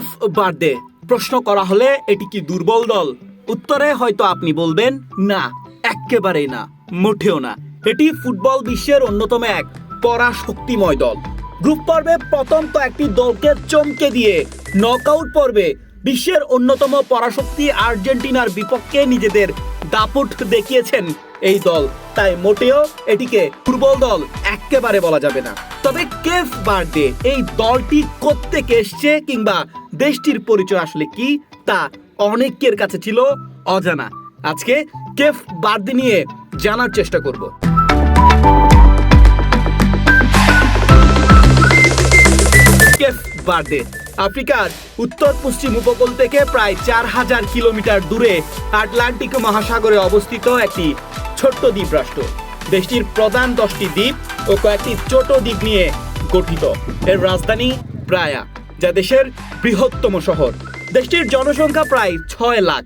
Cape Verde প্রশ্ন করা হলে এটি কি দুর্বল দল? উত্তরে হয়তো আপনি বলবেন না, একেবারেই না, মোটেও না। এটি ফুটবল বিশ্বের অন্যতম এক পরাশক্তিময় দল। গ্রুপ পর্বে প্রথম কয়েকটি দলকে চমকে দিয়ে নকআউট পর্বে বিশ্বের অন্যতম পরাশক্তি আর্জেন্টিনার বিপক্ষে নিজেদের দাপট দেখিয়েছেন এই দল। তাই মোটেও এটিকে দুর্বল দল একেবারে বলা যাবে না। তবে কেপ ভার্দে এই দলটি কোত্থেকে এসছে কিংবা দেশটির পরিচয় আসলে কি, তা অনেকের কাছে ছিল অজানা। আজকে কেপ ভার্দে নিয়ে জানার চেষ্টা করব। কেপ ভার্দে আফ্রিকার উত্তর পশ্চিম উপকূল থেকে প্রায় 4000 কিলোমিটার দূরে আটলান্টিক মহাসাগরে অবস্থিত একটি ছোট্ট দ্বীপ রাষ্ট্র। দেশটির প্রধান 10টি দ্বীপ ও কয়েকটি ছোট দ্বীপ নিয়ে গঠিত। এর রাজধানী প্রায়া, যা দেশের বৃহত্তম শহর। দেশটির জনসংখ্যা প্রায় 6 লাখ।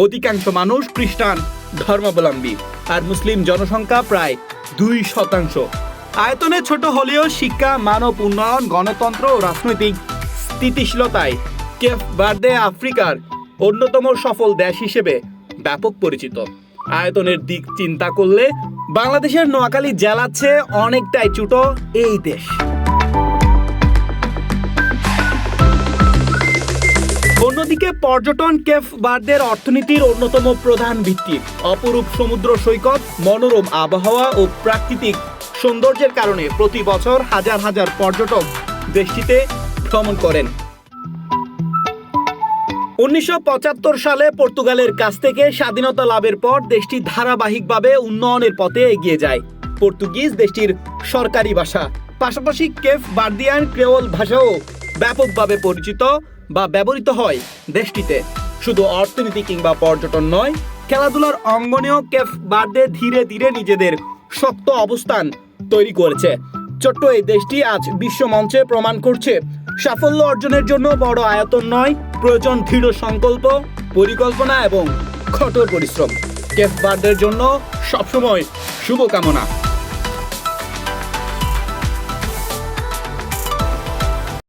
অধিকাংশ মানুষ খ্রিস্টান ধর্মাবলম্বী আর মুসলিম জনসংখ্যা প্রায় 2%। আয়তনে ছোট হলেও শিক্ষা, মানব উন্নয়ন, গণতন্ত্র ও রাজনৈতিক স্থিতিশীলতায় কেপ ভার্দে আফ্রিকার অন্যতম সফল দেশ হিসেবে ব্যাপক পরিচিত। আয়তনের দিক চিন্তা করলে বাংলাদেশের নোয়াখালী জেলার চেয়ে অনেকটাই ছোট এই দেশ। অন্যদিকে পর্যটন কেপ ভার্দের অর্থনীতির অন্যতম প্রধান ভিত্তি। অপরূপ সমুদ্র সৈকত, মনোরম আবহাওয়া ও প্রাকৃতিক সৌন্দর্যের কারণে প্রতি বছর হাজার হাজার পর্যটক দেশটিতে ভ্রমণ করেন। 1975 সালে পর্তুগালের কাছ থেকে স্বাধীনতা লাভের পর দেশটি ধারাবাহিকভাবে উন্নয়নের পথে এগিয়ে যায়। পর্তুগিজ দেশটির সরকারি ভাষা, পাশাপাশি কেপ ভার্দিয়ান ক্রেওল ভাষাও ব্যাপকভাবে পরিচিত বা ব্যবহৃত হয় দেশটিতে। শুধু অর্থনীতি কিংবা পর্যটন নয়, খেলাধুলার অঙ্গনেও কেপ ভার্দে ধীরে ধীরে নিজেদের শক্ত অবস্থান তৈরি করেছে। ছোট্ট এই দেশটি আজ বিশ্ব মঞ্চে প্রমাণ করছে সাফল্য অর্জনের জন্য বড় আয়তন নয়, প্রয়োজন দৃঢ় সংকল্প, পরিকল্পনা এবং কঠোর পরিশ্রম। কেপ ভার্দের জন্য সবসময় শুভকামনা।